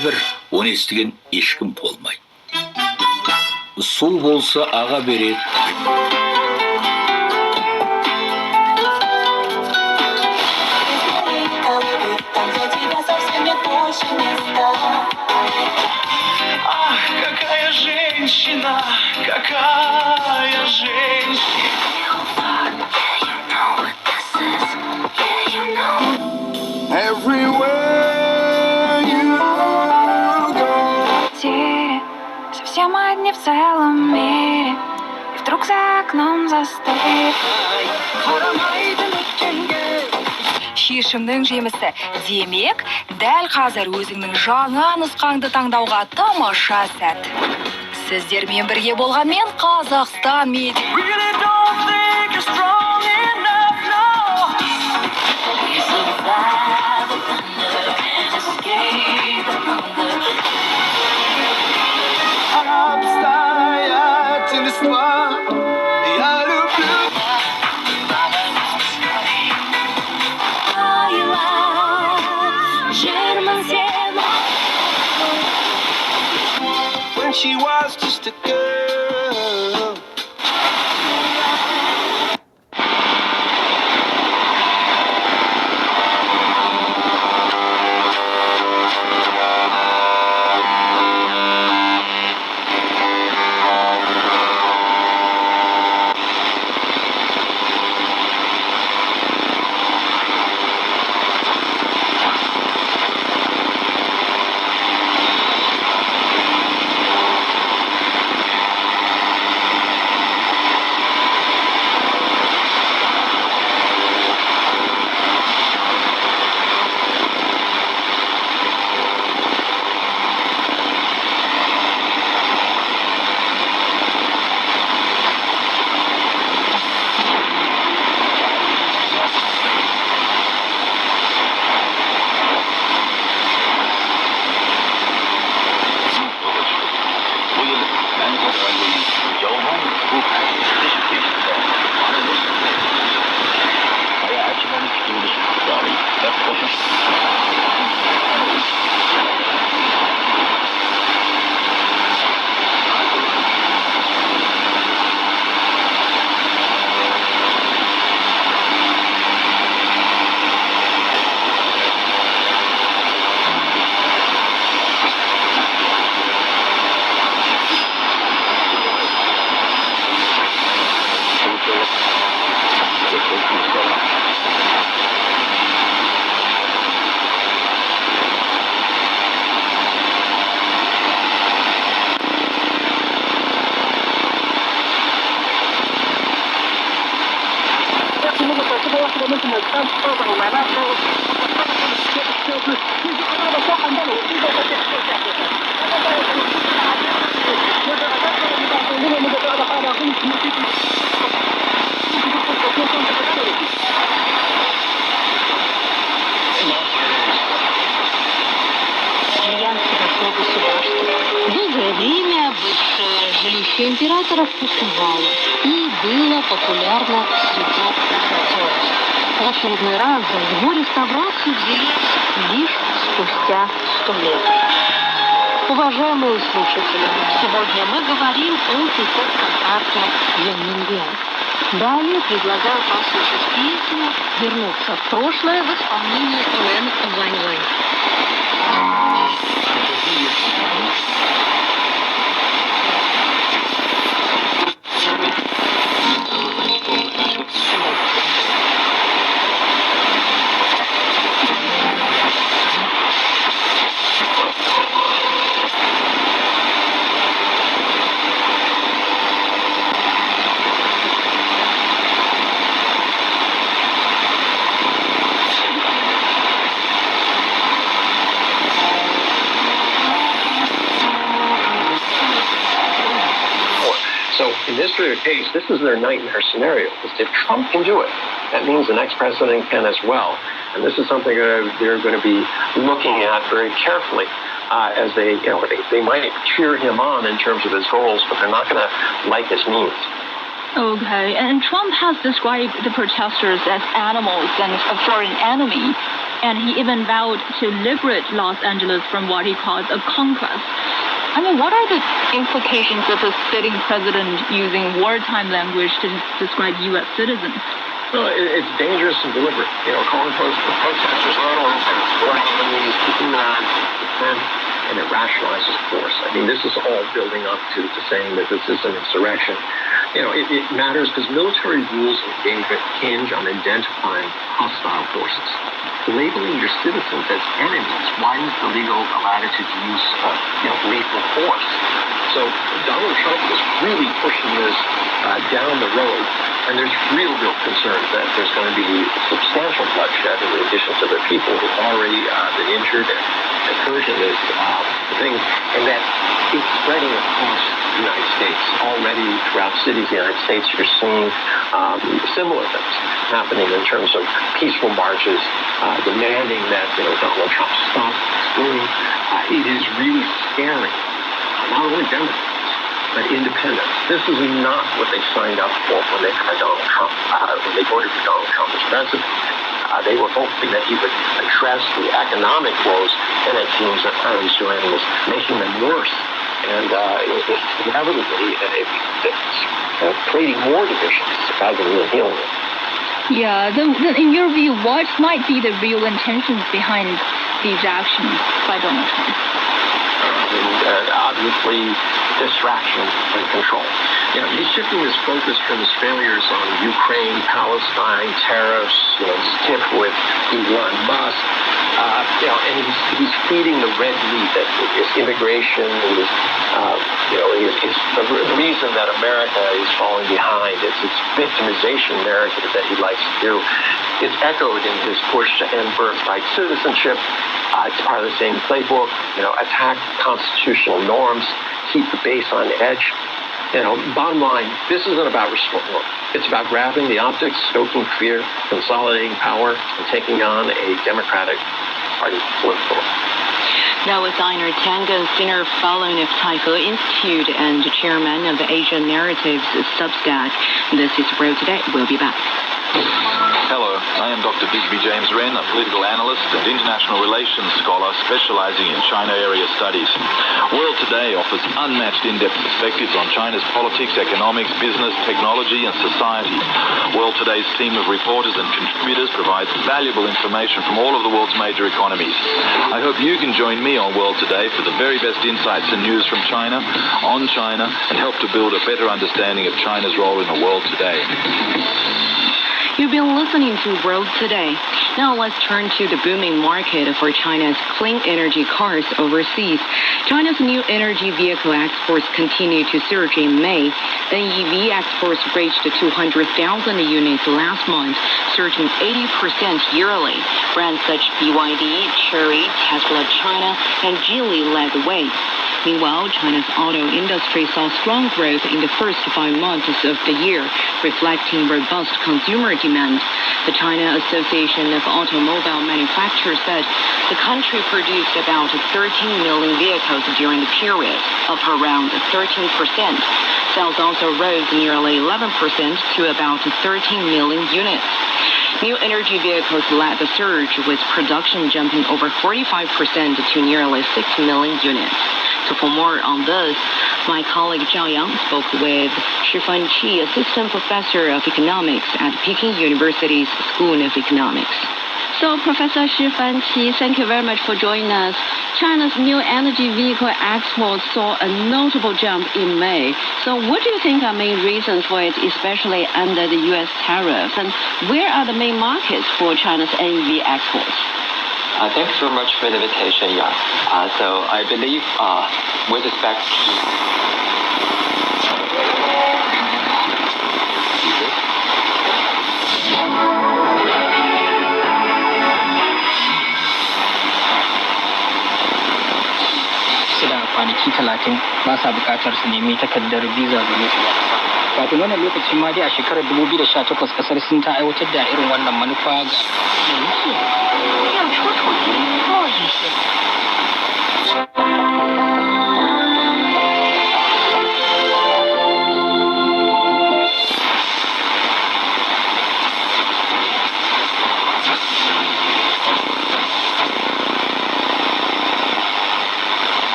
бәрібір оны естіген ешкім болмайды. Су болса аға береді. Ах, какая женщина, какая женщина. Everywhere you go. Теперь совсем одни в целом мире, и вдруг за окном застыли. Шешімнің жемісі. Демек, дәл қазір өзіңнің жаңа нұсқаңды таңдауға тамаша сәт. Сіздермен бірге болғанмен Қазақстан медиа. Really don't think you're strong enough, no. You survive the thunder, escape the hunger. Обстоятельства я люблю. When she was just a girl. Время бывшее жилище императоров пустовало и было популярно среди репортеров. В очередной раз за его реставрацию взялись лишь спустя 100 лет. Уважаемые слушатели, сегодня мы говорим о пятом арте «Юньминьян». Далее предлагаю послушать песню «Вернуться в прошлое» в исполнении Лэн Вань-Вань. In this particular case, this is their nightmare scenario. If Trump can do it, that means the next president can as well. And this is something they're going to be looking at very carefully as they might cheer him on in terms of his goals, but they're not going to like his means. Okay, and Trump has described the protesters as animals and a foreign enemy. And he even vowed to liberate Los Angeles from what he calls a conquest. I mean, what are the implications of a sitting president using wartime language to describe U.S. citizens? Well, it's dangerous and deliberate. Calling protesters not only colonies, defend, and it rationalizes force. I mean, this is all building up to saying that this is an insurrection. It matters because military rules of engagement hinge on identifying hostile forces. Labeling your citizens as enemies widens the legal latitude to use lethal force. So Donald Trump was really pushing this down the road, and there's real concern that there's going to be substantial bloodshed in addition to the people who've already been injured and hurt in this thing, and that it's spreading across the United States. Already throughout cities in the United States, you're seeing similar things happening in terms of peaceful marches, demanding that Donald Trump stop schooling. It is really scaring not only Democrats, but independents. This is not what they signed up for when they tried Donald Trump, when they voted for Donald Trump as president. They were hoping that he would address the economic woes that it seems that he's doing is making them worse. And inevitably, it's creating more divisions rather than healing them. Yeah, then in your view, what might be the real intentions behind these actions by Donald Trump? Obviously, distraction and control. He's shifting his focus from his failures on Ukraine, Palestine, tariffs, his tiff with Elon Musk, and he's feeding the red meat that is immigration, is the reason that America is falling behind. It's victimization narrative that he likes to do. It's echoed in his push to end birthright citizenship. It's part of the same playbook, attack constitutional norms, keep the base on edge. Bottom line, this isn't about reform. It's about grabbing the optics, stoking fear, consolidating power, and taking on a Democratic Party political. That was Diner Tangen, senior fellow of Taipei Institute and chairman of the Asian Narratives Substack. This is Road Today. We'll be back. Hello, I am Dr. Bisbee James Wren, a political analyst and international relations scholar specializing in China area studies. World Today offers unmatched in-depth perspectives on China's politics, economics, business, technology, and society. World Today's team of reporters and contributors provides valuable information from all of the world's major economies. I hope you can join me on World Today for the very best insights and news from China, on China, and help to build a better understanding of China's role in the world today. You've been listening to World Today. Now let's turn to the booming market for China's clean energy cars overseas. China's new energy vehicle exports continue to surge in May. NEV exports reached 200,000 units last month, surging 80% yearly. Brands such BYD, Chery, Tesla China, and Geely led the way. Meanwhile, China's auto industry saw strong growth in the first 5 months of the year, reflecting robust consumer demand. The China Association of Automobile Manufacturers said the country produced about 13 million vehicles during the period, up around 13%. Sales also rose nearly 11% to about 13 million units. New energy vehicles led the surge, with production jumping over 45% to nearly 6 million units. So for more on this, my colleague Zhao Yang spoke with Shifan Qi, Assistant Professor of Economics at Peking University's School of Economics. So, Professor Shifan Qi, thank you very much for joining us. China's new energy vehicle exports saw a notable jump in May. So what do you think are main reasons for it, especially under the U.S. tariffs? And where are the main markets for China's NEV exports? Thanks very much for the invitation, Yang. So I believe with respect kwanaki 30 ba sa bukatar su nemi takardar visa domin su ba kasa. Kafin wannan lokaci ma dai a shekarar 2018 kasar Sin ta aiwatar da irin wannan manufa ga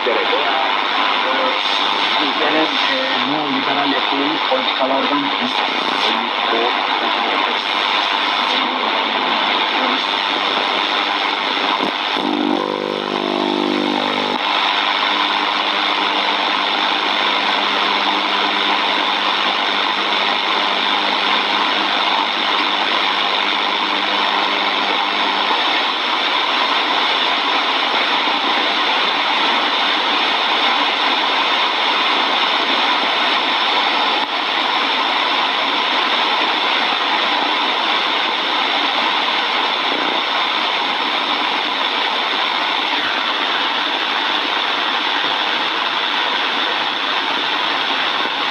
derece. Bizlere neoliberal ekonomik politikalardan